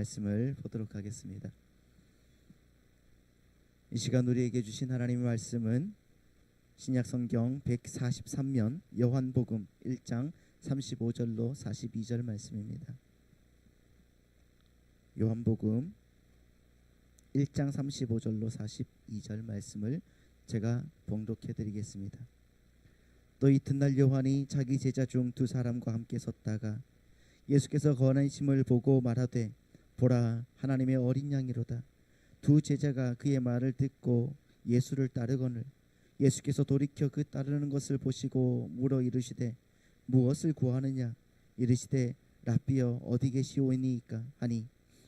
말씀을 보도록 하겠습니다. 이 시간 우리에게 주신 하나님의 말씀은 신약성경 143면 요한복음 1장 35절로 42절 말씀입니다. 요한복음 1장 35절로 42절 말씀을 제가 봉독해 드리겠습니다. 또 이튿날 요한이 자기 제자 중 두 사람과 함께 섰다가 예수께서 거하심을 보고 말하되 보라 하나님의 어린 양이로다. 두 제자가 그의 말을 듣고 예수를 따르거늘 예수께서 돌이켜 그 따르는 것을 보시고 물어 이르시되 무엇을 구하느냐. 이르시되 랍비여 어디 계시오니이까 하니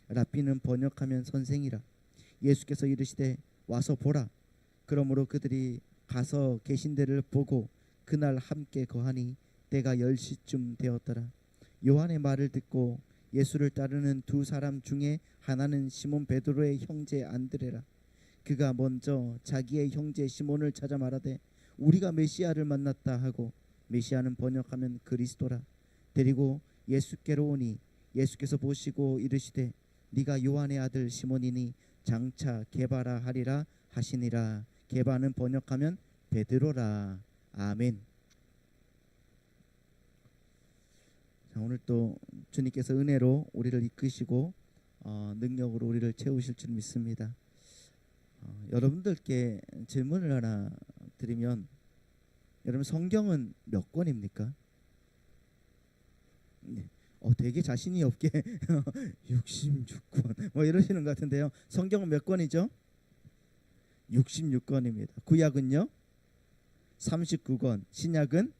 랍비는 번역하면 선생이라. 예수께서 이르시되 와서 보라. 그러므로 그들이 가서 계신 데를 보고 그날 함께 거하니 때가 10시쯤 되었더라. 요한의 말을 듣고 예수를 따르는 두 사람 중에 하나는 시몬 베드로의 형제 안드레라. 그가 먼저 자기의 형제 시몬을 찾아 말하되 우리가 메시아를 만났다 하고, 메시아는 번역하면 그리스도라. 데리고 예수께로 오니 예수께서 보시고 이르시되 네가 요한의 아들 시몬이니 장차 게바라 하리라 하시니라. 게바는 번역하면 베드로라. 아멘. 자, 오늘 또 주님께서 은혜로 우리를 이끄시고 능력으로 우리를 채우실 줄 믿습니다. 여러분들께 질문을 하나 드리면, 여러분 성경은 몇 권입니까? 네. 되게 자신이 없게 66권 뭐 이러시는 것 같은데요. 성경은 몇 권이죠? 66권입니다. 구약은요 39권, 신약은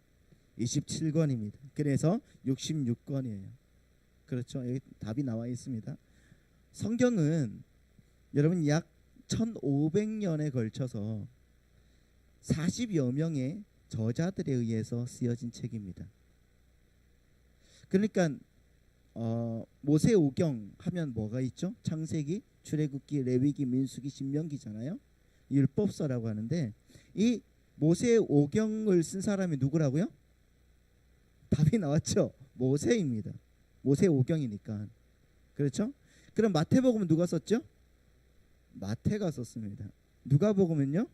27권입니다. 그래서 66권이에요. 그렇죠? 여기 답이 나와 있습니다. 성경은 여러분 약 1500년에 걸쳐서 40여 명의 저자들에 의해서 쓰여진 책입니다. 그러니까 모세오경 하면 뭐가 있죠? 창세기, 출애굽기, 레위기, 민수기, 신명기잖아요. 율법서라고 하는데 이 모세오경을 쓴 사람이 누구라고요? 답이 나왔죠. 모세입니다. 모세오경이니까. 그렇죠? 그럼 마태복음은 누가 썼죠? 마태가 썼습니다. 누가복음은요?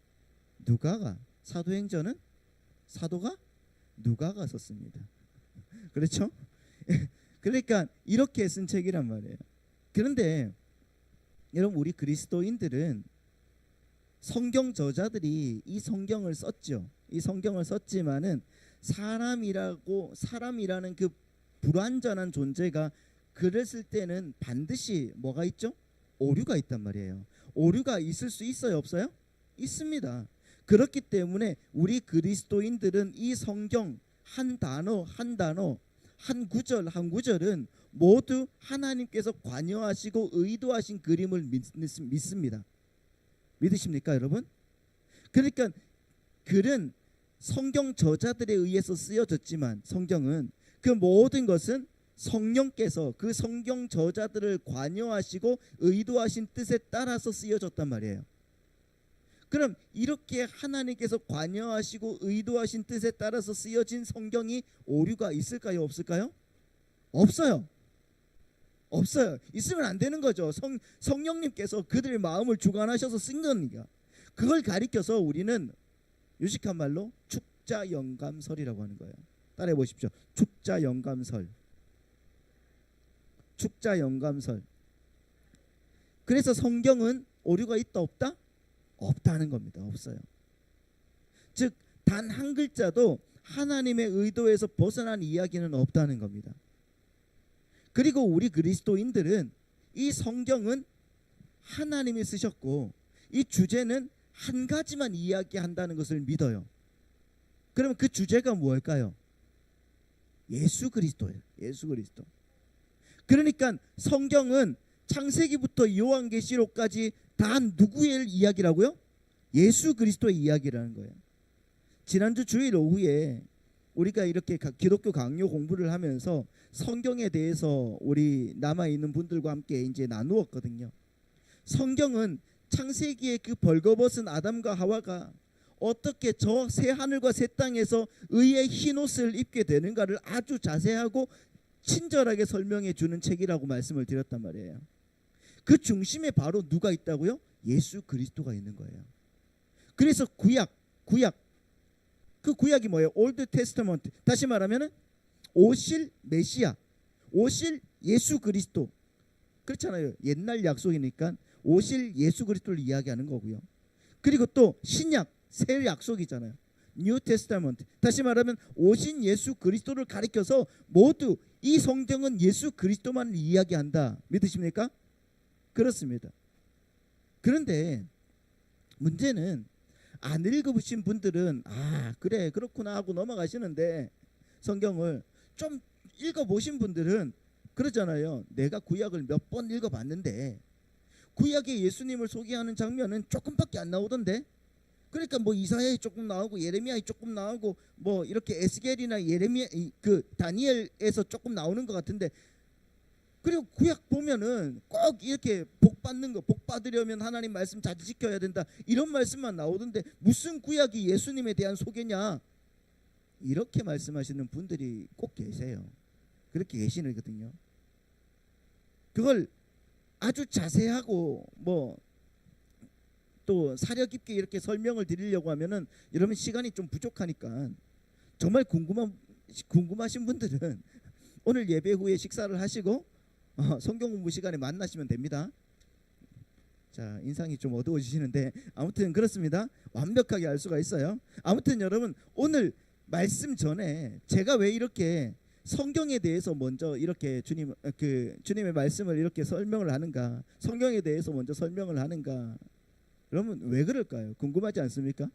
누가가. 사도행전은 사도가 누가가 썼습니다. 그렇죠? 그러니까 이렇게 쓴 책이란 말이에요. 그런데 여러분 우리 그리스도인들은 성경 저자들이 이 성경을 썼죠. 이 성경을 썼지만은 사람이라는 그 불완전한 존재가 글을 쓸 때는 반드시 뭐가 있죠? 오류가 있단 말이에요. 오류가 있을 수 있어요, 없어요? 있습니다. 그렇기 때문에 우리 그리스도인들은 이 성경 한 단어 한 단어, 한 구절 한 구절은 모두 하나님께서 관여하시고 의도하신 그림을 믿습니다. 믿으십니까, 여러분? 그러니까 글은 성경 저자들에 의해서 쓰여졌지만 성경은 그 모든 것은 성령께서 그 성경 저자들을 관여하시고 의도하신 뜻에 따라서 쓰여졌단 말이에요. 그럼 이렇게 하나님께서 관여하시고 의도하신 뜻에 따라서 쓰여진 성경이 오류가 있을까요, 없을까요? 없어요. 없어요. 있으면 안 되는 거죠. 성령님께서 그들의 마음을 주관하셔서 쓴 거니까. 그걸 가리켜서 우리는 유식한 말로 축자영감설이라고 하는 거예요. 따라해 보십시오. 축자영감설. 축자영감설. 그래서 성경은 오류가 있다 없다? 없다는 겁니다. 없어요. 즉 단 한 글자도 하나님의 의도에서 벗어난 이야기는 없다는 겁니다. 그리고 우리 그리스도인들은 이 성경은 하나님이 쓰셨고 이 주제는 한 가지만 이야기한다는 것을 믿어요. 그러면 그 주제가 무엇일까요? 예수 그리스도예요. 예수 그리스도. 그러니까 성경은 창세기부터 요한계시록까지 다 누구의 이야기라고요? 예수 그리스도의 이야기라는 거예요. 지난주 주일 오후에 우리가 이렇게 기독교 강요 공부를 하면서 성경에 대해서 우리 남아있는 분들과 함께 이제 나누었거든요. 성경은 창세기의 그 벌거벗은 아담과 하와가 어떻게 저 새 하늘과 새 땅에서 의의 흰옷을 입게 되는가를 아주 자세하고 친절하게 설명해 주는 책이라고 말씀을 드렸단 말이에요. 그 중심에 바로 누가 있다고요? 예수 그리스도가 있는 거예요. 그래서 구약 그 구약이 뭐예요? 올드 테스터먼트. 다시 말하면은 오실 메시아, 오실 예수 그리스도. 그렇잖아요. 옛날 약속이니까 오실 예수 그리스도를 이야기하는 거고요. 그리고 또 신약 새 약속이잖아요. 뉴 테스터먼트. 다시 말하면 오신 예수 그리스도를 가리켜서 모두 이 성경은 예수 그리스도만을 이야기한다. 믿으십니까? 그렇습니다. 그런데 문제는 안 읽어보신 분들은 그래 그렇구나 하고 넘어가시는데, 성경을 좀 읽어보신 분들은 그러잖아요. 내가 구약을 몇 번 읽어봤는데 구약에 예수님을 소개하는 장면은 조금밖에 안 나오던데, 그러니까 뭐 이사야에 조금 나오고 예레미야에 조금 나오고 뭐 이렇게 에스겔이나 예레미야 그 다니엘에서 조금 나오는 것 같은데, 그리고 구약 보면은 꼭 이렇게 복 받는 거, 복 받으려면 하나님 말씀 잘 지켜야 된다, 이런 말씀만 나오던데 무슨 구약이 예수님에 대한 소개냐, 이렇게 말씀하시는 분들이 꼭 계세요. 그렇게 계시거든요. 그걸 아주 자세하고 뭐 또 사려 깊게 이렇게 설명을 드리려고 하면은 여러분 시간이 좀 부족하니까, 정말 궁금하신 분들은 오늘 예배 후에 식사를 하시고 성경 공부 시간에 만나시면 됩니다. 자, 인상이 좀 어두워지시는데 아무튼 그렇습니다. 완벽하게 알 수가 있어요. 아무튼 여러분, 오늘 말씀 전에 제가 왜 이렇게 성경에 대해서 먼저 이렇게 주님의 말씀을 이렇게 설명을 하는가, 성경에 대해서 먼저 설명을 하는가, 여러분 왜 그럴까요? 궁금하지 않습니까?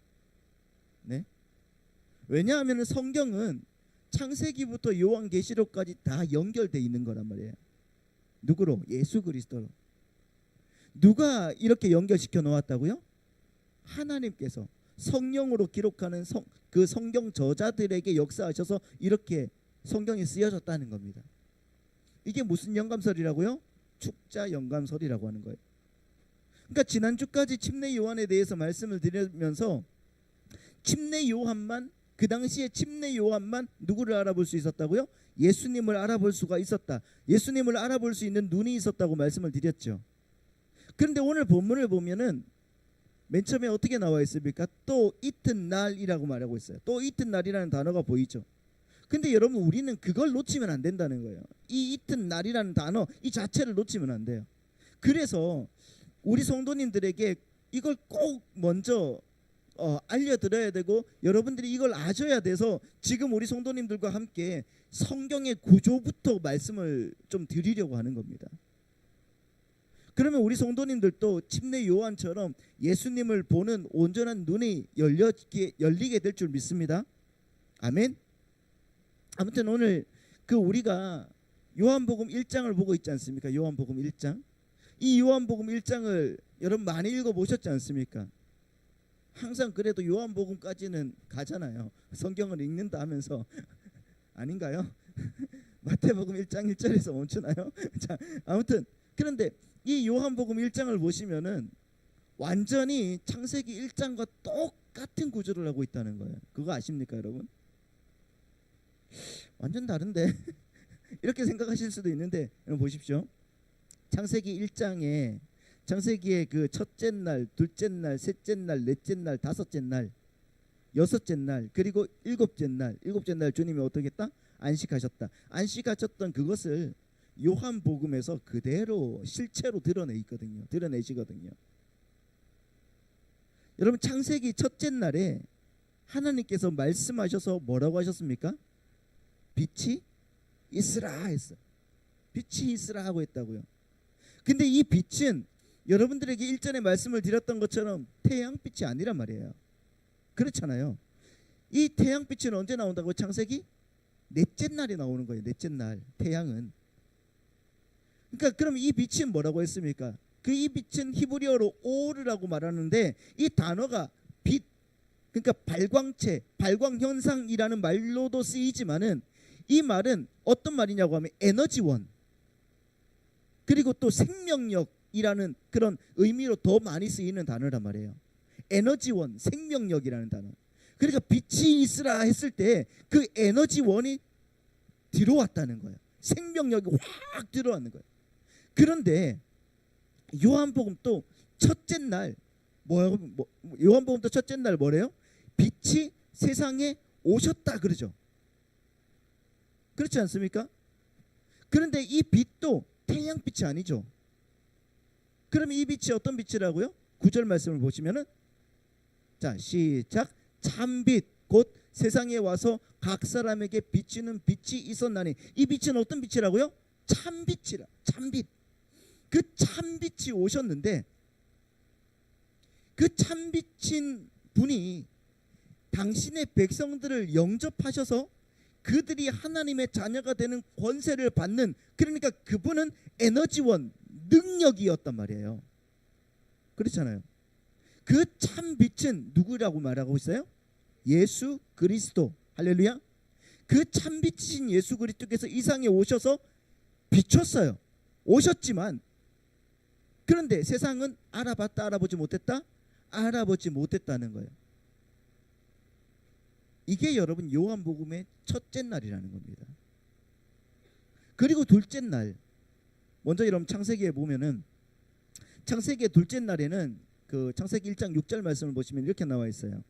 네? 왜냐하면 성경은 창세기부터 요한계시록까지 다 연결되어 있는 거란 말이에요. 누구로? 예수 그리스도로. 누가 이렇게 연결시켜 놓았다고요? 하나님께서 성령으로 기록하는 그 성경 저자들에게 역사하셔서 이렇게 성경이 쓰여졌다는 겁니다. 이게 무슨 영감설이라고요? 축자 영감설이라고 하는 거예요. 그러니까 지난주까지 침례 요한에 대해서 말씀을 드리면서 침례 요한만, 그 당시에 침례 요한만 누구를 알아볼 수 있었다고요? 예수님을 알아볼 수가 있었다. 예수님을 알아볼 수 있는 눈이 있었다고 말씀을 드렸죠. 그런데 오늘 본문을 보면은 맨 처음에 어떻게 나와 있습니까? 또 이튿날이라고 말하고 있어요. 또 이튿날이라는 단어가 보이죠. 근데 여러분, 우리는 그걸 놓치면 안 된다는 거예요. 이 이튿날이라는 단어 이 자체를 놓치면 안 돼요. 그래서 우리 성도님들에게 이걸 꼭 먼저 알려드려야 되고, 여러분들이 이걸 아셔야 돼서 지금 우리 성도님들과 함께 성경의 구조부터 말씀을 좀 드리려고 하는 겁니다. 그러면 우리 성도님들도 침례 요한처럼 예수님을 보는 온전한 눈이 열리게 될 줄 믿습니다. 아멘. 아무튼 오늘 우리가 요한복음 1장을 보고 있지 않습니까? 요한복음 1장. 이 요한복음 1장을 여러분 많이 읽어보셨지 않습니까? 항상 그래도 요한복음까지는 가잖아요. 성경을 읽는다 하면서 아닌가요? 마태복음 1장 1절에서 멈추나요? 자, 아무튼 그런데 이 요한복음 1장을 보시면은 완전히 창세기 1장과 똑같은 구조를 하고 있다는 거예요. 그거 아십니까, 여러분? 완전 다른데 이렇게 생각하실 수도 있는데, 여러분 보십시오. 창세기 1장에 창세기의 그 첫째 날, 둘째 날, 셋째 날, 넷째 날, 다섯째 날, 여섯째 날, 그리고 일곱째 날 주님이 어떻게 했다? 안식하셨다. 안식하셨던 그것을 요한복음에서 그대로 실체로 드러내시거든요. 여러분, 창세기 첫째 날에 하나님께서 말씀하셔서 뭐라고 하셨습니까? 빛이 있으라 했어. 빛이 있으라 하고 했다고요. 근데 이 빛은 여러분들에게 일전에 말씀을 드렸던 것처럼 태양빛이 아니란 말이에요. 그렇잖아요. 이 태양빛은 언제 나온다고? 창세기 넷째 날이 나오는 거예요. 넷째 날 태양은. 그러니까 그럼 이 빛은 뭐라고 했습니까? 이 빛은 히브리어로 오르라고 말하는데, 이 단어가 빛, 그러니까 발광체, 발광현상이라는 말로도 쓰이지만은 이 말은 어떤 말이냐고 하면 에너지원, 그리고 또 생명력이라는 그런 의미로 더 많이 쓰이는 단어란 말이에요. 에너지원, 생명력이라는 단어. 그러니까 빛이 있으라 했을 때 그 에너지원이 들어왔다는 거예요. 생명력이 확 들어왔는 거예요. 그런데 요한복음도 첫째 날 요한복음도 첫째 날 뭐래요? 빛이 세상에 오셨다 그러죠. 그렇지 않습니까? 그런데 이 빛도 태양빛이 아니죠. 그럼 이 빛이 어떤 빛이라고요? 9절 말씀을 보시면은, 자 시작. 참빛 곧 세상에 와서 각 사람에게 비치는 빛이 있었나니. 이 빛은 어떤 빛이라고요? 참빛이라. 참빛. 그 참빛이 오셨는데, 그 참빛인 분이 당신의 백성들을 영접하셔서 그들이 하나님의 자녀가 되는 권세를 받는, 그러니까 그분은 에너지원, 능력이었단 말이에요. 그렇잖아요. 그 참빛은 누구라고 말하고 있어요? 예수 그리스도. 할렐루야. 그 참빛이신 예수 그리스도께서 이 세상에 오셔서 비췄어요. 오셨지만, 그런데 세상은 알아봤다 알아보지 못했다? 알아보지 못했다는 거예요. 이게 여러분 요한복음의 첫째 날이라는 겁니다. 그리고 둘째 날, 먼저 여러분 창세기에 보면은, 창세기의 둘째 날에는 그 창세기 1장 6절 말씀을 보시면 이렇게 나와 있어요.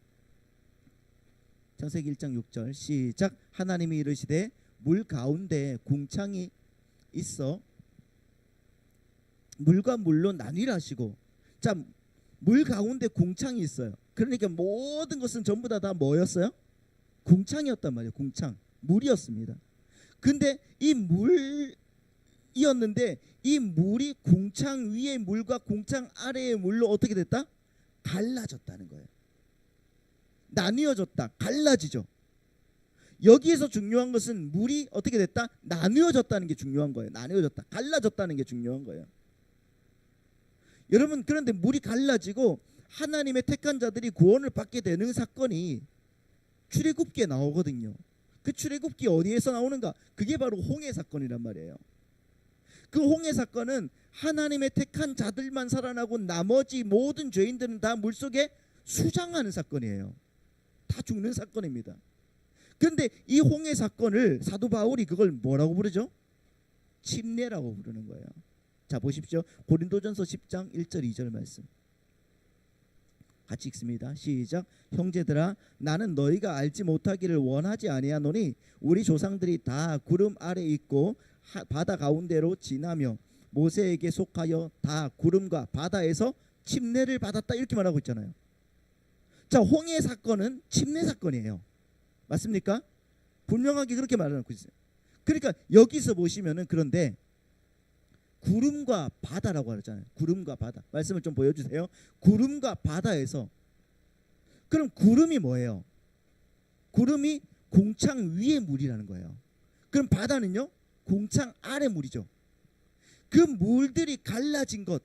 창세기 1장 6절 시작. 하나님이 이르시되 물 가운데 궁창이 있어 물과 물로 나뉘라 하시고. 자, 물 가운데 궁창이 있어요. 그러니까 모든 것은 전부 다 뭐였어요? 궁창이었단 말이에요. 궁창, 물이었습니다. 근데 이 물이었는데 이 물이 궁창 위의 물과 궁창 아래의 물로 어떻게 됐다? 갈라졌다는 거예요. 나뉘어졌다. 갈라지죠. 여기에서 중요한 것은 물이 어떻게 됐다? 나뉘어졌다는 게 중요한 거예요. 나뉘어졌다. 갈라졌다는 게 중요한 거예요. 여러분, 그런데 물이 갈라지고 하나님의 택한 자들이 구원을 받게 되는 사건이 출애굽기에 나오거든요. 그 출애굽기 어디에서 나오는가? 그게 바로 홍해 사건이란 말이에요. 그 홍해 사건은 하나님의 택한 자들만 살아나고 나머지 모든 죄인들은 다 물속에 수장하는 사건이에요. 다 죽는 사건입니다. 그런데 이 홍해 사건을 사도 바울이 그걸 뭐라고 부르죠? 침례라고 부르는 거예요. 자, 보십시오. 고린도전서 10장 1절 2절 말씀 같이 읽습니다. 시작. 형제들아, 나는 너희가 알지 못하기를 원하지 아니하노니 우리 조상들이 다 구름 아래 있고 바다 가운데로 지나며 모세에게 속하여 다 구름과 바다에서 침례를 받았다, 이렇게 말하고 있잖아요. 자, 홍해 사건은 침례 사건이에요. 맞습니까? 분명하게 그렇게 말하고 있어요. 그러니까 여기서 보시면은, 그런데 구름과 바다라고 하잖아요. 구름과 바다. 말씀을 좀 보여주세요. 구름과 바다에서. 그럼 구름이 뭐예요? 구름이 궁창 위의 물이라는 거예요. 그럼 바다는요? 궁창 아래 물이죠. 그 물들이 갈라진 것,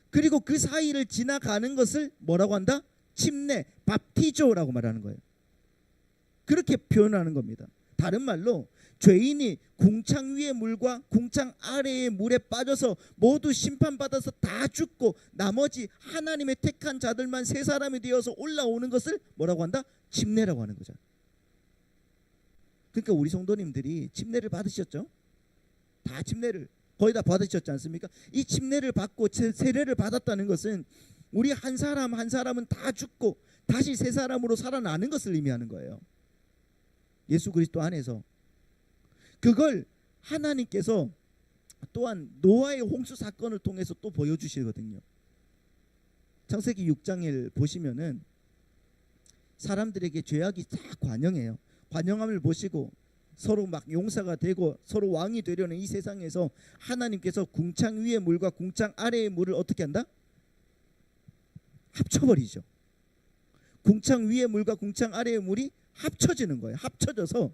그리고 그 사이를 지나가는 것을 뭐라고 한다? 침례, 밥티조라고 말하는 거예요. 그렇게 표현하는 겁니다. 다른 말로 죄인이 궁창 위의 물과 궁창 아래의 물에 빠져서 모두 심판받아서 다 죽고 나머지 하나님의 택한 자들만 세 사람이 되어서 올라오는 것을 뭐라고 한다? 침례라고 하는 거죠. 그러니까 우리 성도님들이 침례를 받으셨죠? 다 침례를 거의 다 받으셨지 않습니까? 이 침례를 받고 세례를 받았다는 것은 우리 한 사람 한 사람은 다 죽고 다시 세 사람으로 살아나는 것을 의미하는 거예요. 예수 그리스도 안에서. 그걸 하나님께서 또한 노아의 홍수 사건을 통해서 또 보여주시거든요. 창세기 6장을 보시면은 사람들에게 죄악이 다 관영해요. 관영함을 보시고 서로 막 용사가 되고 서로 왕이 되려는 이 세상에서 하나님께서 궁창 위의 물과 궁창 아래의 물을 어떻게 한다? 합쳐버리죠. 궁창 위의 물과 궁창 아래의 물이 합쳐지는 거예요. 합쳐져서,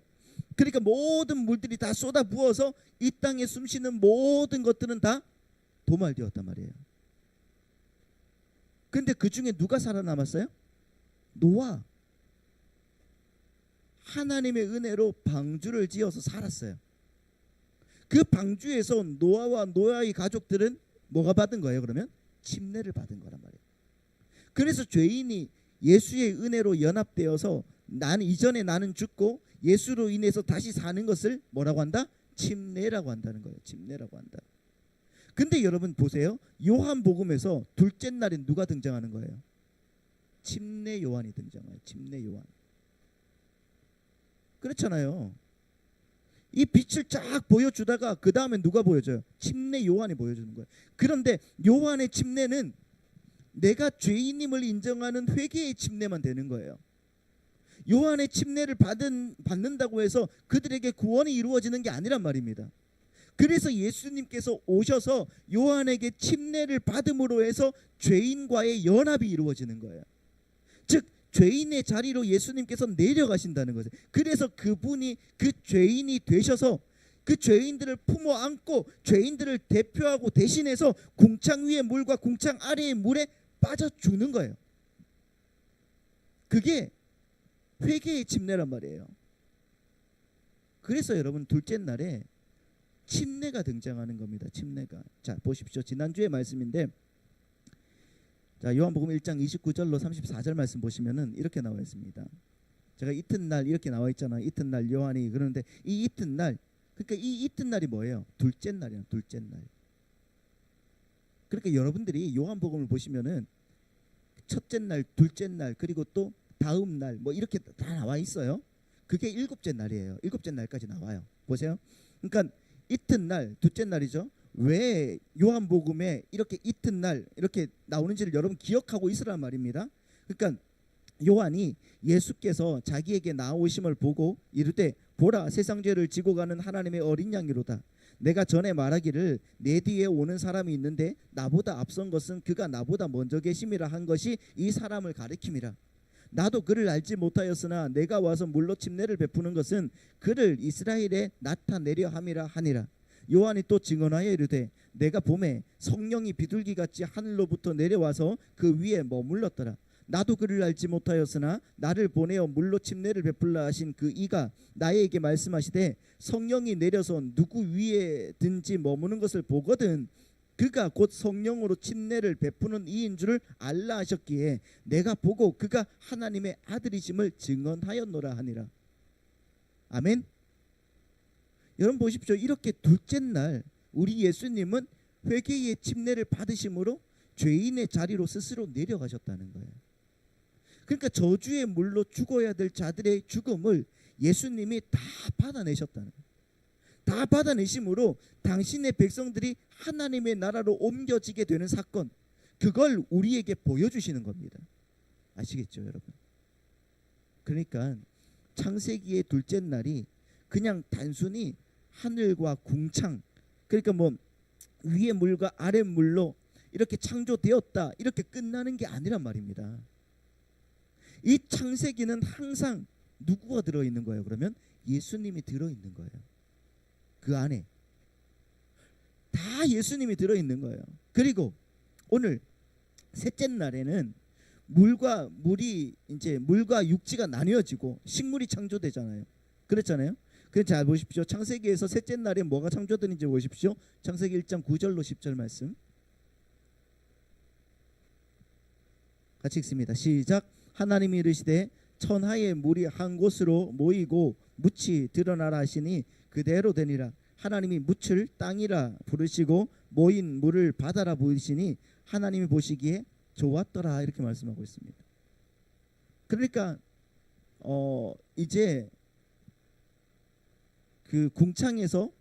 그러니까 모든 물들이 다 쏟아 부어서 이 땅에 숨쉬는 모든 것들은 다 도말되었단 말이에요. 그런데 그 중에 누가 살아남았어요? 노아. 하나님의 은혜로 방주를 지어서 살았어요. 그 방주에서 노아와 노아의 가족들은 뭐가 받은 거예요? 그러면 침례를 받은 거란 말이에요. 그래서 죄인이 예수의 은혜로 연합되어서 이전에 나는 죽고 예수로 인해서 다시 사는 것을 뭐라고 한다? 침례라고 한다는 거예요. 침례라고 한다. 근데 여러분 보세요. 요한복음에서 둘째 날에 누가 등장하는 거예요? 침례 요한이 등장해요. 침례 요한. 그렇잖아요. 이 빛을 쫙 보여주다가 그 다음에 누가 보여줘요? 침례 요한이 보여주는 거예요. 그런데 요한의 침례는 내가 죄인임을 인정하는 회개의 침례만 되는 거예요. 요한의 침례를 받는다고 해서 그들에게 구원이 이루어지는 게 아니란 말입니다. 그래서 예수님께서 오셔서 요한에게 침례를 받음으로 해서 죄인과의 연합이 이루어지는 거예요. 즉 죄인의 자리로 예수님께서 내려가신다는 거죠. 그래서 그분이 그 죄인이 되셔서 그 죄인들을 품어 안고 죄인들을 대표하고 대신해서 궁창 위의 물과 궁창 아래의 물에 빠져 죽는 거예요. 그게 회개의 침례란 말이에요. 그래서 여러분 둘째 날에 침례가 등장하는 겁니다. 침례가. 자 보십시오. 지난주의 말씀인데 자 요한복음 1장 29절로 34절 말씀 보시면은 이렇게 나와 있습니다. 제가 이튿날 이렇게 나와 있잖아요. 이튿날 요한이 그러는데 이 이튿날 그러니까 이 이튿날이 뭐예요? 둘째 날이에요. 둘째 날. 그러니까 여러분들이 요한복음을 보시면은 첫째 날, 둘째 날 그리고 또 다음 날 뭐 이렇게 다 나와 있어요. 그게 일곱째 날이에요. 일곱째 날까지 나와요. 보세요. 그러니까 이튿날, 둘째 날이죠. 왜 요한복음에 이렇게 이튿날 이렇게 나오는지를 여러분 기억하고 있으란 말입니다. 그러니까 요한이 예수께서 자기에게 나오심을 보고 이르되 보라 세상 죄를 지고 가는 하나님의 어린 양이로다. 내가 전에 말하기를 내 뒤에 오는 사람이 있는데 나보다 앞선 것은 그가 나보다 먼저 계심이라 한 것이 이 사람을 가리킴이라. 나도 그를 알지 못하였으나 내가 와서 물로 침례를 베푸는 것은 그를 이스라엘에 나타내려 함이라 하니라. 요한이 또 증언하여 이르되 내가 봄에 성령이 비둘기같이 하늘로부터 내려와서 그 위에 머물렀더라. 나도 그를 알지 못하였으나 나를 보내어 물로 침례를 베풀라 하신 그 이가 나에게 말씀하시되 성령이 내려서 누구 위에든지 머무는 것을 보거든 그가 곧 성령으로 침례를 베푸는 이인 줄을 알라 하셨기에 내가 보고 그가 하나님의 아들이심을 증언하였노라 하니라. 아멘. 여러분 보십시오. 이렇게 둘째 날 우리 예수님은 회개의 침례를 받으심으로 죄인의 자리로 스스로 내려가셨다는 거예요. 그러니까 저주의 물로 죽어야 될 자들의 죽음을 예수님이 다 받아내셨다는 거예요. 다 받아내심으로 당신의 백성들이 하나님의 나라로 옮겨지게 되는 사건, 그걸 우리에게 보여주시는 겁니다. 아시겠죠 여러분? 그러니까 창세기의 둘째 날이 그냥 단순히 하늘과 궁창, 그러니까 뭐 위의 물과 아래 물로 이렇게 창조되었다 이렇게 끝나는 게 아니란 말입니다. 이 창세기는 항상 누구가 들어있는 거예요? 그러면 예수님이 들어있는 거예요. 그 안에 다 예수님이 들어있는 거예요. 그리고 오늘 셋째 날에는 물과 육지가 나뉘어지고 식물이 창조되잖아요. 그렇잖아요. 그래서 잘 보십시오. 창세기에서 셋째 날에 뭐가 창조되는지 보십시오. 창세기 1장 9절로 10절 말씀 같이 읽습니다. 시작. 하나님이 이르시되 천하의 물이 한 곳으로 모이고 묻이 드러나라 하시니 그대로 되니라. 하나님이 묻을 땅이라 부르시고 모인 물을 바다라 부르시니 하나님이 보시기에 좋았더라 이렇게 말씀하고 있습니다. 그러니까 이제 그 궁창에서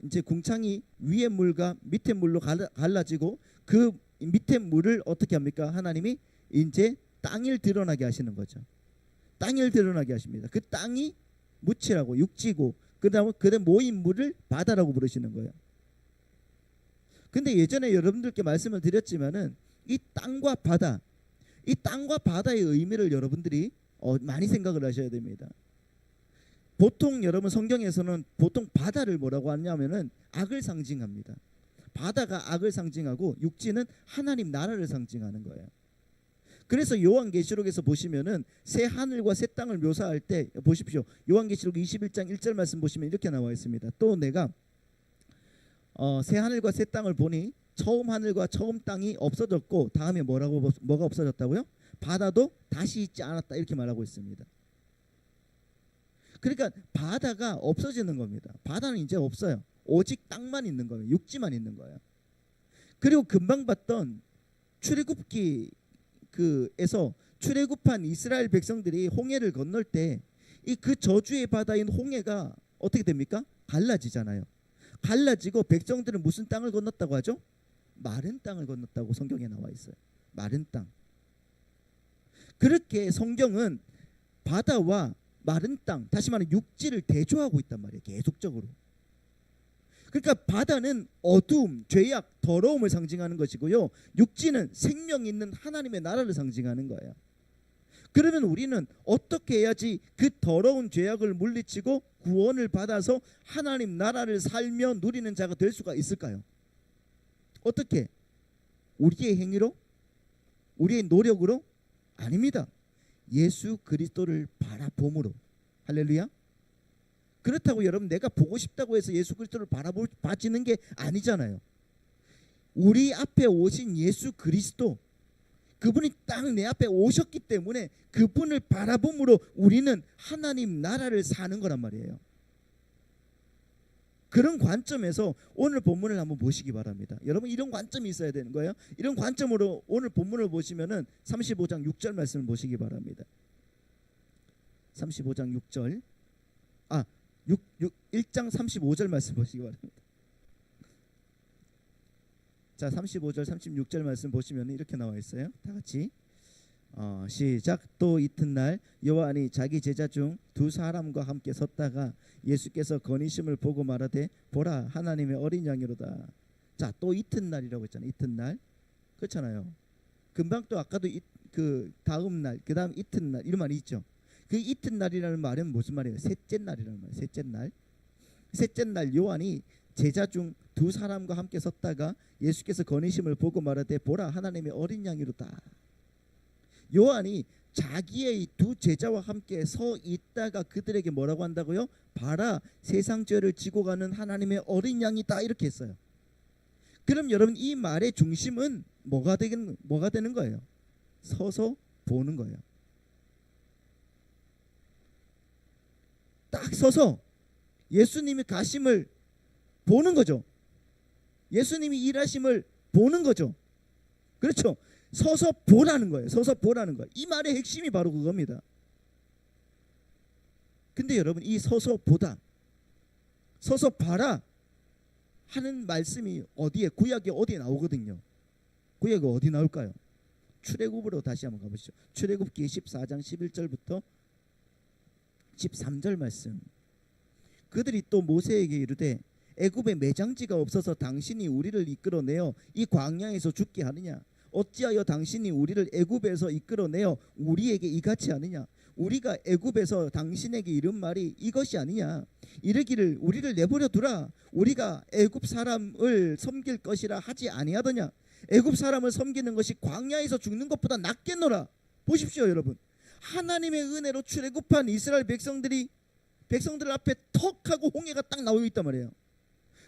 이제 궁창이 위의 물과 밑의 물로 갈라지고 그 밑에 물을 어떻게 합니까? 하나님이 이제 땅을 드러나게 하시는 거죠. 땅을 드러나게 하십니다. 그 땅이 묻이라고 육지고 그다음에 모인 물을 바다라고 부르시는 거예요. 근데 예전에 여러분들께 말씀을 드렸지만은 이 땅과 바다의 의미를 여러분들이 많이 생각을 하셔야 됩니다. 보통 여러분 성경에서는 보통 바다를 뭐라고 하냐면은 악을 상징합니다. 바다가 악을 상징하고 육지는 하나님 나라를 상징하는 거예요. 그래서 요한계시록에서 보시면은 새 하늘과 새 땅을 묘사할 때 보십시오. 요한계시록 21장 1절 말씀 보시면 이렇게 나와 있습니다. 또 내가 새 하늘과 새 땅을 보니 처음 하늘과 처음 땅이 없어졌고 다음에 뭐가 없어졌다고요? 바다도 다시 있지 않았다 이렇게 말하고 있습니다. 그러니까 바다가 없어지는 겁니다. 바다는 이제 없어요. 오직 땅만 있는 거예요. 육지만 있는 거예요. 그리고 금방 봤던 출애굽기 그에서 출애굽한 이스라엘 백성들이 홍해를 건널 때 이 그 저주의 바다인 홍해가 어떻게 됩니까? 갈라지잖아요. 갈라지고 백성들은 무슨 땅을 건넜다고 하죠? 마른 땅을 건넜다고 성경에 나와 있어요. 마른 땅. 그렇게 성경은 바다와 마른 땅, 다시 말하면 육지를 대조하고 있단 말이에요. 계속적으로. 그러니까 바다는 어두움, 죄악, 더러움을 상징하는 것이고요. 육지는 생명 있는 하나님의 나라를 상징하는 거예요. 그러면 우리는 어떻게 해야지 그 더러운 죄악을 물리치고 구원을 받아서 하나님 나라를 살며 누리는 자가 될 수가 있을까요? 어떻게? 우리의 행위로? 우리의 노력으로? 아닙니다. 예수 그리스도를 바라봄으로. 할렐루야. 그렇다고 여러분 내가 보고 싶다고 해서 예수 그리스도를 바라봐지는 게 아니잖아요. 우리 앞에 오신 예수 그리스도, 그분이 딱 내 앞에 오셨기 때문에 그분을 바라봄으로 우리는 하나님 나라를 사는 거란 말이에요. 그런 관점에서 오늘 본문을 한번 보시기 바랍니다. 여러분 이런 관점이 있어야 되는 거예요. 이런 관점으로 오늘 본문을 보시면은 35장 6절 말씀을 보시기 바랍니다. 35장 6절 1장 35절 말씀 보시기 바랍니다. 자, 35절 36절 말씀 보시면 이렇게 나와 있어요. 다 같이 시작. 또 이튿날 요한이 자기 제자 중 두 사람과 함께 섰다가 예수께서 건의심을 보고 말하되 보라 하나님의 어린 양이로다. 자, 또 이튿날이라고 했잖아요. 이튿날. 그렇잖아요. 금방 또 아까도 그 다음 날, 그 다음 이튿날 이런 말이 있죠. 그 이튿날이라는 말은 무슨 말이에요? 셋째 날이라는 말이에요. 셋째 날. 셋째 날 요한이 제자 중 두 사람과 함께 섰다가 예수께서 건의심을 보고 말하되 보라 하나님의 어린 양이로다. 요한이 자기의 두 제자와 함께 서 있다가 그들에게 뭐라고 한다고요? 봐라 세상 죄를 지고 가는 하나님의 어린 양이다 이렇게 했어요. 그럼 여러분 이 말의 중심은 뭐가 되는 거예요? 서서 보는 거예요. 딱 서서 예수님이 가심을 보는 거죠. 예수님이 일하심을 보는 거죠. 그렇죠. 서서 보라는 거예요. 서서 보라는 거예요. 이 말의 핵심이 바로 그겁니다. 근데 여러분 이 서서 보다, 서서 봐라 하는 말씀이 어디에, 구약에 어디에 나오거든요. 구약에 어디 나올까요? 출애굽으로 다시 한번 가보시죠. 출애굽기 14장 11절부터 13절 말씀. 그들이 또 모세에게 이르되 애굽에 매장지가 없어서 당신이 우리를 이끌어내어 이 광야에서 죽게 하느냐? 어찌하여 당신이 우리를 애굽에서 이끌어내어 우리에게 이같이 하느냐? 우리가 애굽에서 당신에게 이른 말이 이것이 아니냐? 이르기를 우리를 내버려 두라. 우리가 애굽 사람을 섬길 것이라 하지 아니하더냐? 애굽 사람을 섬기는 것이 광야에서 죽는 것보다 낫겠노라. 보십시오 여러분. 하나님의 은혜로 출애굽한 이스라엘 백성들 앞에 턱하고 홍해가 딱 나오고 있단 말이에요.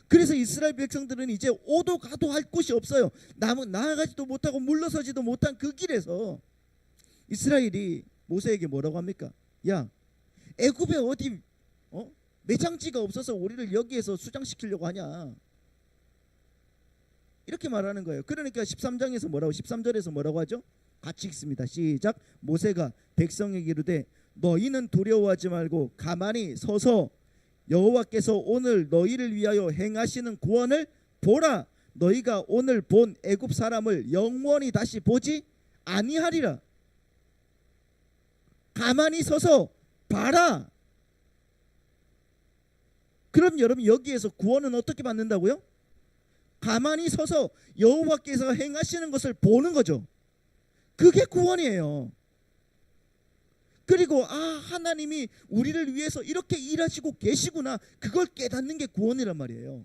그래서 이스라엘 백성들은 이제 오도 가도 할 곳이 없어요. 나아가지도 못하고 물러서지도 못한 그 길에서 이스라엘이 모세에게 뭐라고 합니까? 야, 애굽에 어디 매장지가 없어서 우리를 여기에서 수장시키려고 하냐? 이렇게 말하는 거예요. 그러니까 13절에서 뭐라고 하죠? 같이 읽습니다. 시작. 모세가 백성에게 이르되 너희는 두려워하지 말고 가만히 서서 여호와께서 오늘 너희를 위하여 행하시는 구원을 보라. 너희가 오늘 본 애굽 사람을 영원히 다시 보지 아니하리라. 가만히 서서 봐라. 그럼 여러분 여기에서 구원은 어떻게 받는다고요? 가만히 서서 여호와께서 행하시는 것을 보는 거죠. 그게 구원이에요. 그리고 하나님이 우리를 위해서 이렇게 일하시고 계시구나, 그걸 깨닫는 게 구원이란 말이에요.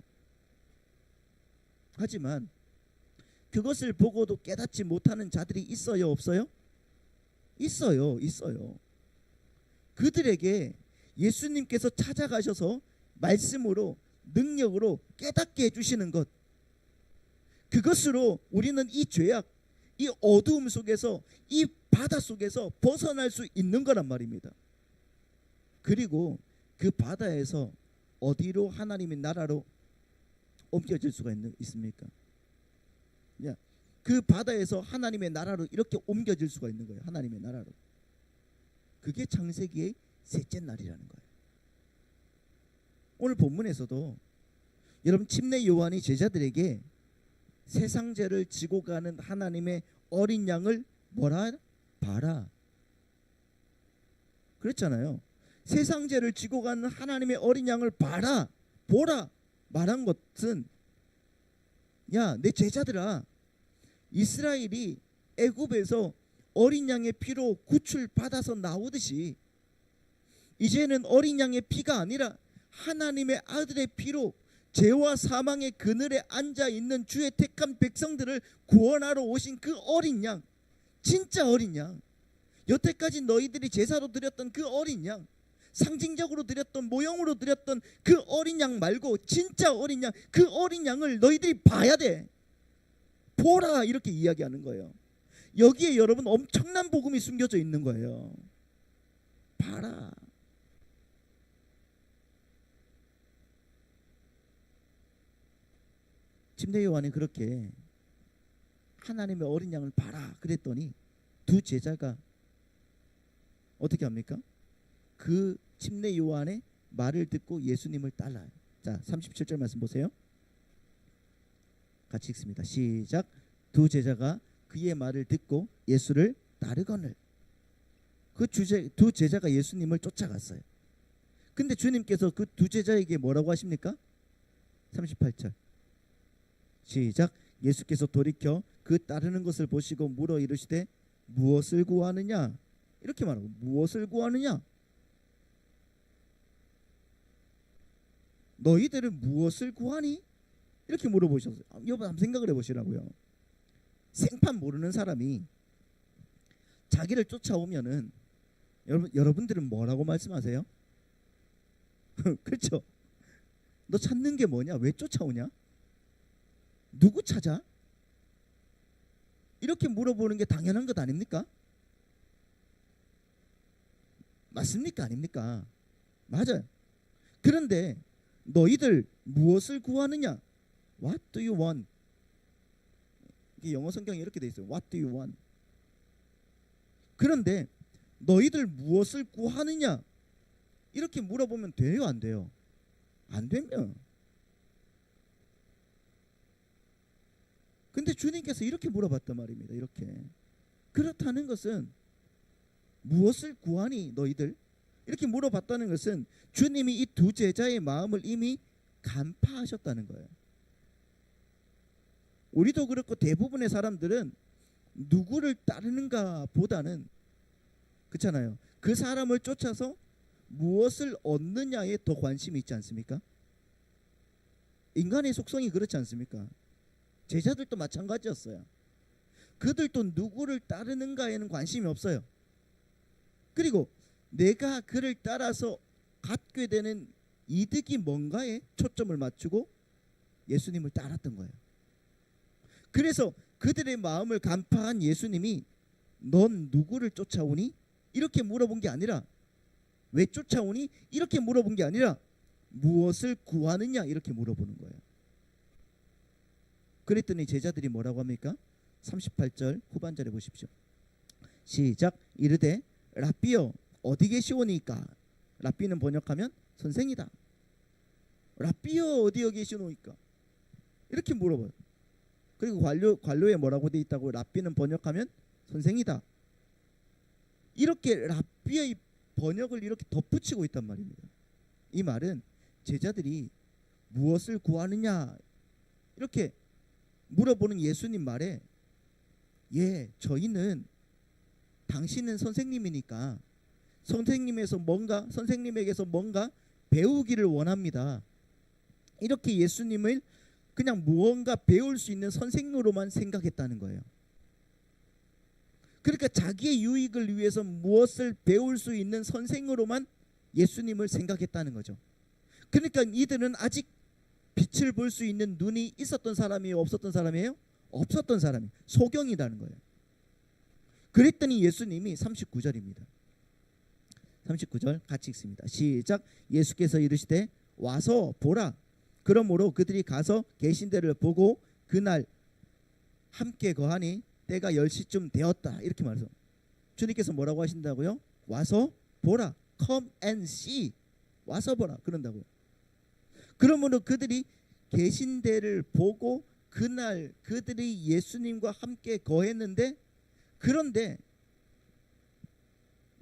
하지만 그것을 보고도 깨닫지 못하는 자들이 있어요, 없어요? 있어요. 그들에게 예수님께서 찾아가셔서 말씀으로 능력으로 깨닫게 해주시는 것, 그것으로 우리는 이 죄악, 이 어두움 속에서, 이 바다 속에서 벗어날 수 있는 거란 말입니다. 그리고 그 바다에서 어디로 하나님의 나라로 옮겨질 수가 있습니까? 그 바다에서 하나님의 나라로 이렇게 옮겨질 수가 있는 거예요. 하나님의 나라로. 그게 창세기의 셋째 날이라는 거예요. 오늘 본문에서도 여러분 침례 요한이 제자들에게 세상 죄를 지고 가는 하나님의 어린 양을 뭐라? 봐라. 그랬잖아요. 세상 죄를 지고 가는 하나님의 어린 양을 봐라, 보라 말한 것은, 야, 내 제자들아, 이스라엘이 애굽에서 어린 양의 피로 구출받아서 나오듯이 이제는 어린 양의 피가 아니라 하나님의 아들의 피로 죄와 사망의 그늘에 앉아있는 주의 택한 백성들을 구원하러 오신 그 어린 양, 진짜 어린 양, 여태까지 너희들이 제사로 드렸던 그 어린 양, 상징적으로 드렸던, 모형으로 드렸던 그 어린 양 말고 진짜 어린 양, 그 어린 양을 너희들이 봐야 돼. 보라, 이렇게 이야기하는 거예요. 여기에 여러분 엄청난 복음이 숨겨져 있는 거예요. 봐라. 침례 요한이 그렇게 하나님의 어린 양을 봐라 그랬더니 두 제자가 어떻게 합니까? 그 침례 요한의 말을 듣고 예수님을 따라요. 자, 37절 말씀 보세요. 같이 읽습니다. 시작. 두 제자가 그의 말을 듣고 예수를 따르거늘. 두 제자가 예수님을 쫓아갔어요. 근데 주님께서 그 두 제자에게 뭐라고 하십니까? 38절 시작. 예수께서 돌이켜 그 따르는 것을 보시고 물어 이르시되 무엇을 구하느냐? 이렇게 말하고, 무엇을 구하느냐? 너희들은 무엇을 구하니? 이렇게 물어보셨어요. 여러분 한번 생각을 해보시라고요. 생판 모르는 사람이 자기를 쫓아오면은 여러분들은 뭐라고 말씀하세요? 그렇죠? 너 찾는 게 뭐냐? 왜 쫓아오냐? 누구 찾아? 이렇게 물어보는 게 당연한 것 아닙니까? 맞습니까? 아닙니까? 맞아요. 그런데 너희들 무엇을 구하느냐? What do you want? 영어 성경에 이렇게 돼 있어요. What do you want? 그런데 너희들 무엇을 구하느냐? 이렇게 물어보면 돼요, 안 돼요? 안 되면. 근데 주님께서 이렇게 물어봤단 말입니다. 이렇게. 그렇다는 것은 무엇을 구하니 너희들? 이렇게 물어봤다는 것은 주님이 이 두 제자의 마음을 이미 간파하셨다는 거예요. 우리도 그렇고 대부분의 사람들은 누구를 따르는가 보다는, 그렇잖아요, 그 사람을 쫓아서 무엇을 얻느냐에 더 관심이 있지 않습니까? 인간의 속성이 그렇지 않습니까? 제자들도 마찬가지였어요. 그들도 누구를 따르는가에는 관심이 없어요. 그리고 내가 그를 따라서 갖게 되는 이득이 뭔가에 초점을 맞추고 예수님을 따랐던 거예요. 그래서 그들의 마음을 간파한 예수님이 넌 누구를 쫓아오니? 이렇게 물어본 게 아니라, 왜 쫓아오니? 이렇게 물어본 게 아니라 무엇을 구하느냐? 이렇게 물어보는 거예요. 그랬더니 제자들이 뭐라고 합니까? 38절 후반절에 보십시오. 시작. 이르되 랍비여 어디 계시오니까? 랍비는 번역하면 선생이다. 랍비여 어디 계시오니까? 이렇게 물어봐요. 그리고 관료에 뭐라고 돼 있다고? 랍비는 번역하면 선생이다. 이렇게 랍비의 번역을 이렇게 덧붙이고 있단 말입니다. 이 말은 제자들이 무엇을 구하느냐 이렇게 물어보는 예수님 말에, 예, 저희는 당신은 선생님이니까 선생님에게서 뭔가 배우기를 원합니다. 이렇게 예수님을 그냥 무언가 배울 수 있는 선생으로만 생각했다는 거예요. 그러니까 자기의 유익을 위해서 무엇을 배울 수 있는 선생으로만 예수님을 생각했다는 거죠. 그러니까 이들은 아직 빛을 볼 수 있는 눈이 있었던 사람이에요? 없었던 사람이에요? 없었던 사람이, 소경이라는 거예요. 그랬더니 예수님이 39절입니다. 39절 같이 읽습니다. 시작. 예수께서 이르시되 와서 보라. 그러므로 그들이 가서 계신 데를 보고 그날 함께 거하니 때가 10시쯤 되었다 이렇게 말해서 주님께서 뭐라고 하신다고요? 와서 보라. Come and see. 와서 보라 그런다고요. 그러므로 그들이 계신 데를 보고 그날 그들이 예수님과 함께 거했는데, 그런데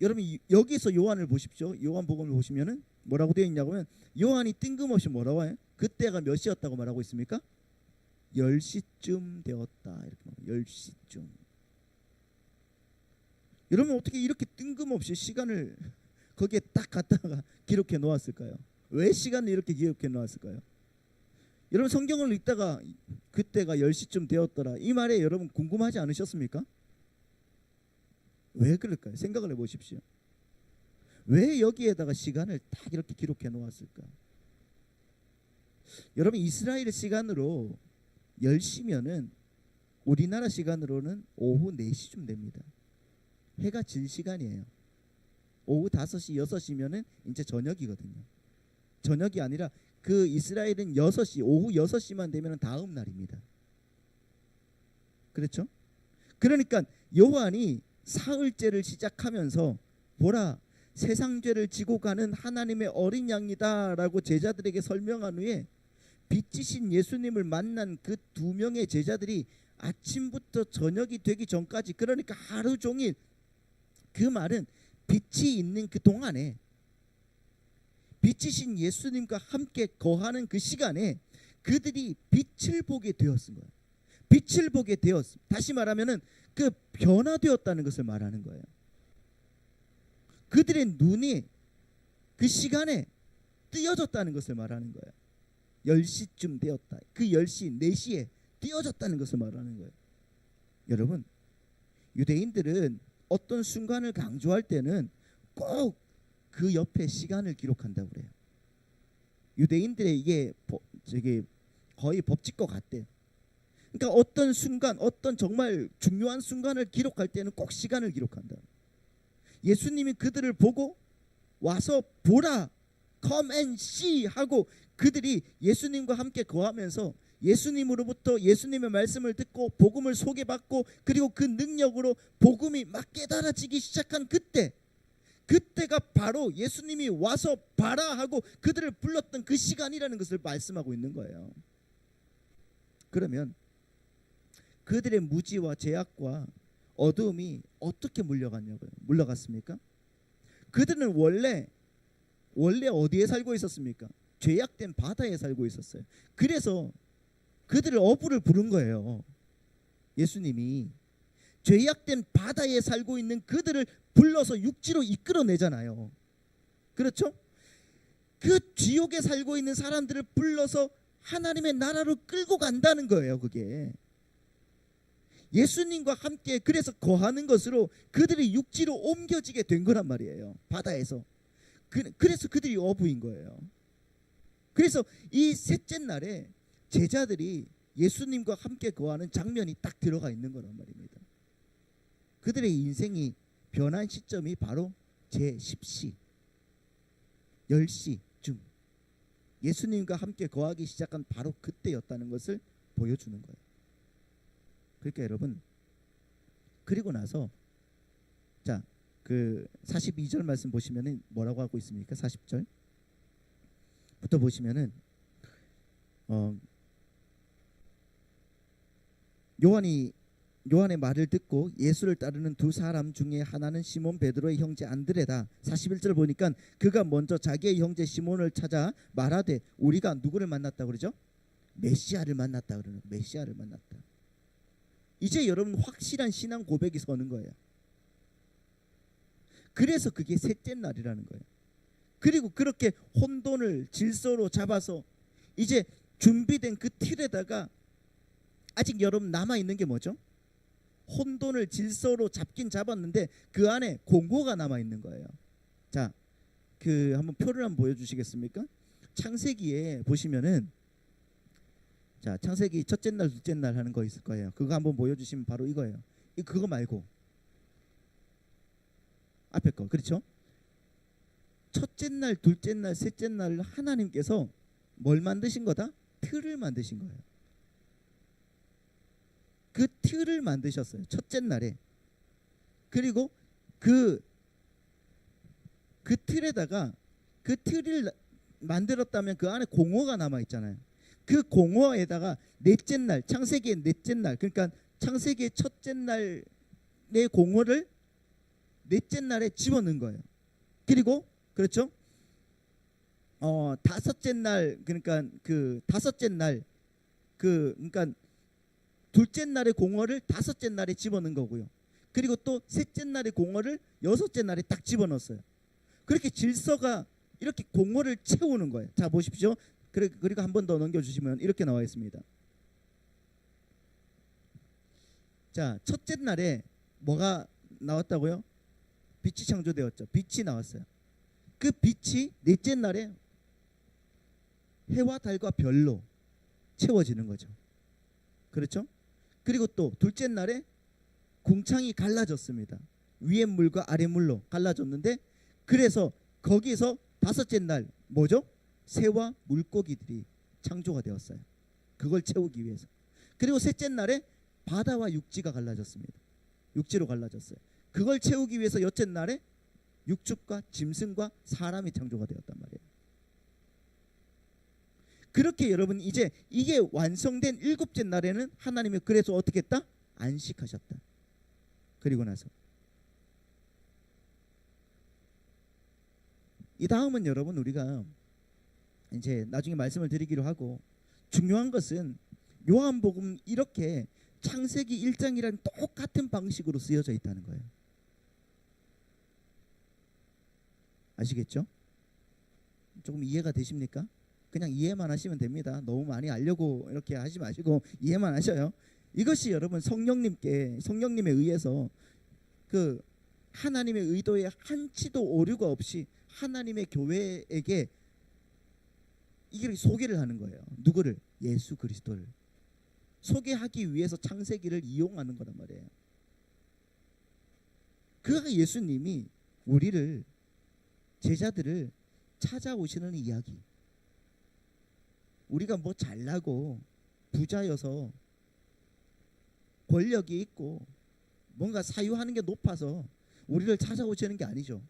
여러분 여기서 요한을 보십시오. 요한복음을 보시면은 뭐라고 되어 있냐고 하면 요한이 뜬금없이 뭐라고 해요? 그때가 몇 시였다고 말하고 있습니까? 10시쯤 되었다 이렇게 말해요. 10시쯤. 여러분 어떻게 이렇게 뜬금없이 시간을 거기에 딱 갖다가 기록해 놓았을까요? 왜 시간을 이렇게 기록해 놓았을까요? 여러분 성경을 읽다가 그때가 10시쯤 되었더라 이 말에 여러분 궁금하지 않으셨습니까? 왜 그럴까요? 생각을 해보십시오. 왜 여기에다가 시간을 딱 이렇게 기록해 놓았을까? 여러분 이스라엘 시간으로 10시면은 우리나라 시간으로는 오후 4시쯤 됩니다. 해가 질 시간이에요. 오후 5시 6시면은 이제 저녁이거든요. 저녁이 아니라 그 이스라엘은 6시 오후 6시만 되면은 다음 날입니다. 그렇죠? 그러니까 요한이 사흘째를 시작하면서 보라 세상 죄를 지고 가는 하나님의 어린 양이다라고 제자들에게 설명한 후에 빛이신 예수님을 만난 그 2명의 제자들이 아침부터 저녁이 되기 전까지, 그러니까 하루 종일, 그 말은 빛이 있는 그 동안에 빛이신 예수님과 함께 거하는 그 시간에 그들이 빛을 보게 되었은 거예요. 빛을 보게 되었. 다시 말하면은 그 변화되었다는 것을 말하는 거예요. 그들의 눈이 그 시간에 띄어졌다는 것을 말하는 거예요. 10시쯤 되었다. 그 10시, 4시에 띄어졌다는 것을 말하는 거예요. 여러분, 유대인들은 어떤 순간을 강조할 때는 꼭 그 옆에 시간을 기록한다고 그래요. 유대인들의 이게 거의 법칙과 같대. 그러니까 어떤 순간, 어떤 정말 중요한 순간을 기록할 때는 꼭 시간을 기록한다. 예수님이 그들을 보고 와서 보라, come and see 하고 그들이 예수님과 함께 거하면서 예수님으로부터 예수님의 말씀을 듣고 복음을 소개받고 그리고 그 능력으로 복음이 막 깨달아지기 시작한 그때가 바로 예수님이 와서 봐라 하고 그들을 불렀던 그 시간이라는 것을 말씀하고 있는 거예요. 그러면 그들의 무지와 죄악과 어두움이 어떻게 물러갔습니까? 그들은 원래 어디에 살고 있었습니까? 죄악된 바다에 살고 있었어요. 그래서 그들을 어부를 부른 거예요. 예수님이 죄악된 바다에 살고 있는 그들을 불러서 육지로 이끌어내잖아요. 그렇죠? 그 지옥에 살고 있는 사람들을 불러서 하나님의 나라로 끌고 간다는 거예요. 그게 예수님과 함께 그래서 거하는 것으로 그들이 육지로 옮겨지게 된 거란 말이에요. 바다에서. 그래서 그들이 어부인 거예요. 그래서 이 셋째 날에 제자들이 예수님과 함께 거하는 장면이 딱 들어가 있는 거란 말입니다. 그들의 인생이 변한 시점이 바로 제10시 10시쯤 예수님과 함께 거하기 시작한 바로 그때였다는 것을 보여주는 거예요. 그러니까 여러분, 그리고 나서 자, 그 42절 말씀 보시면은 뭐라고 하고 있습니까? 40절부터 보시면은 요한의 말을 듣고 예수를 따르는 두 사람 중에 하나는 시몬 베드로의 형제 안드레다. 41절 보니까 그가 먼저 자기의 형제 시몬을 찾아 말하되 우리가 누구를 만났다 그러죠? 메시아를 만났다 그러는 거예요. 메시아를 만났다. 이제 여러분 확실한 신앙 고백이 서는 거예요. 그래서 그게 셋째 날이라는 거예요. 그리고 그렇게 혼돈을 질서로 잡아서 이제 준비된 그 틀에다가 아직 여러분 남아있는 게 뭐죠? 혼돈을 질서로 잡긴 잡았는데 그 안에 공고가 남아있는 거예요. 자, 그 한번 표를 한번 보여주시겠습니까? 창세기에 보시면은 자, 창세기 첫째 날 둘째 날 하는 거 있을 거예요. 그거 한번 보여주시면 바로 이거예요. 그거 말고 앞에 거, 그렇죠? 첫째 날 둘째 날 셋째 날 하나님께서 뭘 만드신 거다? 틀을 만드신 거예요. 그 틀을 만드셨어요. 첫째 날에. 그리고 그 틀에다가 그 틀을 만들었다면 그 안에 공허가 남아 있잖아요. 그 공허에다가 넷째 날, 창세기의 넷째 날, 그러니까 창세기의 첫째 날의 공허를 넷째 날에 집어넣은 거예요. 그리고 그렇죠? 다섯째 날, 그러니까 그 다섯째 날, 그러니까 둘째 날의 공허를 다섯째 날에 집어넣은 거고요. 그리고 또 셋째 날의 공허를 여섯째 날에 딱 집어넣었어요. 그렇게 질서가 이렇게 공허를 채우는 거예요. 자 보십시오. 그리고 한 번 더 넘겨주시면 이렇게 나와 있습니다. 자, 첫째 날에 뭐가 나왔다고요? 빛이 창조되었죠. 빛이 나왔어요. 그 빛이 넷째 날에 해와 달과 별로 채워지는 거죠. 그렇죠? 그리고 또 둘째 날에 궁창이 갈라졌습니다. 위에 물과 아래 물로 갈라졌는데, 그래서 거기서 다섯째 날 뭐죠? 새와 물고기들이 창조가 되었어요. 그걸 채우기 위해서. 그리고 셋째 날에 바다와 육지가 갈라졌습니다. 육지로 갈라졌어요. 그걸 채우기 위해서 여째 날에 육축과 짐승과 사람이 창조가 되었단 말이에요. 그렇게 여러분 이제 이게 완성된 일곱째 날에는 하나님이 그래서 어떻게 했다? 안식하셨다. 그리고 나서 이 다음은 여러분 우리가 이제 나중에 말씀을 드리기로 하고, 중요한 것은 요한복음 이렇게 창세기 1장이랑 똑같은 방식으로 쓰여져 있다는 거예요. 아시겠죠? 조금 이해가 되십니까? 그냥 이해만 하시면 됩니다. 너무 많이 알려고 이렇게 하지 마시고 이해만 하셔요. 이것이 여러분 성령님에 의해서 그 하나님의 의도에 한치도 오류가 없이 하나님의 교회에게 이게 소개를 하는 거예요. 누구를? 예수 그리스도를 소개하기 위해서 창세기를 이용하는 거란 말이에요. 그가 예수님이 우리를, 제자들을 찾아오시는 이야기. 우리가 뭐 잘나고 부자여서 권력이 있고 뭔가 사유하는 게 높아서 우리를 찾아오시는 게 아니죠.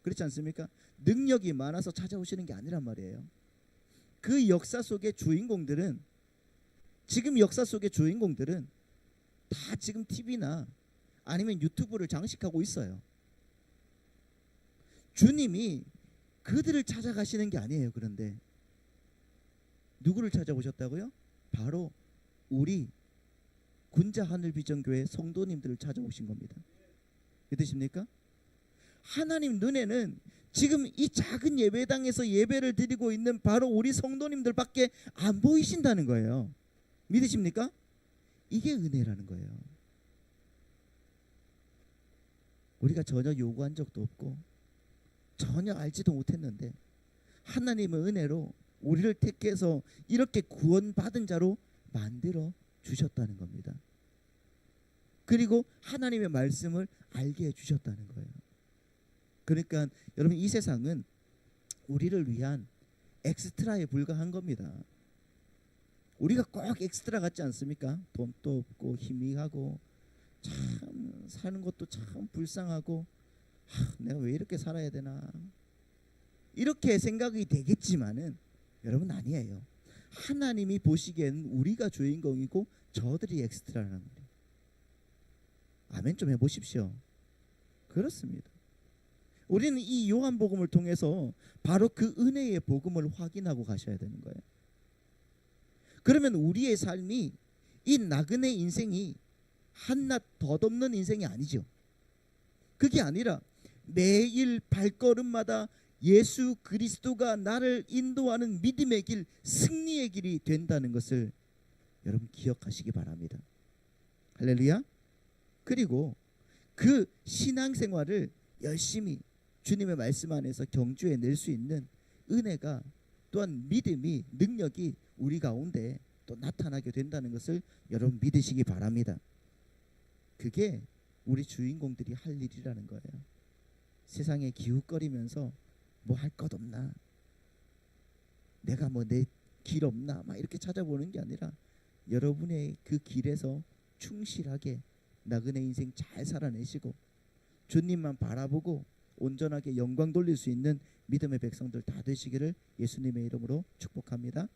그렇지 않습니까? 능력이 많아서 찾아오시는 게 아니란 말이에요. 그 역사 속의 주인공들은, 지금 역사 속의 주인공들은 다 지금 TV나 아니면 유튜브를 장식하고 있어요. 주님이 그들을 찾아가시는 게 아니에요. 그런데 누구를 찾아오셨다고요? 바로 우리 군자 하늘비전교회 성도님들을 찾아오신 겁니다. 믿으십니까? 하나님 눈에는 지금 이 작은 예배당에서 예배를 드리고 있는 바로 우리 성도님들밖에 안 보이신다는 거예요. 믿으십니까? 이게 은혜라는 거예요. 우리가 전혀 요구한 적도 없고 전혀 알지도 못했는데 하나님의 은혜로 우리를 택해서 이렇게 구원받은 자로 만들어 주셨다는 겁니다. 그리고 하나님의 말씀을 알게 해주셨다는 거예요. 그러니까 여러분 이 세상은 우리를 위한 엑스트라에 불과한 겁니다. 우리가 꼭 엑스트라 같지 않습니까? 돈도 없고 희미하고 참 사는 것도 참 불쌍하고 내가 왜 이렇게 살아야 되나 이렇게 생각이 되겠지만은 여러분 아니에요. 하나님이 보시기에는 우리가 주인공이고 저들이 엑스트라라는 거예요. 아멘 좀 해보십시오. 그렇습니다. 우리는 이 요한복음을 통해서 바로 그 은혜의 복음을 확인하고 가셔야 되는 거예요. 그러면 우리의 삶이 이 나그네 인생이 한낱 덧없는 인생이 아니죠. 그게 아니라 매일 발걸음마다 예수 그리스도가 나를 인도하는 믿음의 길, 승리의 길이 된다는 것을 여러분 기억하시기 바랍니다. 할렐루야. 그리고 그 신앙생활을 열심히 주님의 말씀 안에서 경주해 낼 수 있는 은혜가, 또한 믿음이, 능력이 우리 가운데 또 나타나게 된다는 것을 여러분 믿으시기 바랍니다. 그게 우리 주인공들이 할 일이라는 거예요. 세상에 기웃거리면서 뭐 할 것 없나, 내가 뭐 내 길 없나 막 이렇게 찾아보는 게 아니라 여러분의 그 길에서 충실하게 나그네 인생 잘 살아내시고 주님만 바라보고 온전하게 영광 돌릴 수 있는 믿음의 백성들 다 되시기를 예수님의 이름으로 축복합니다.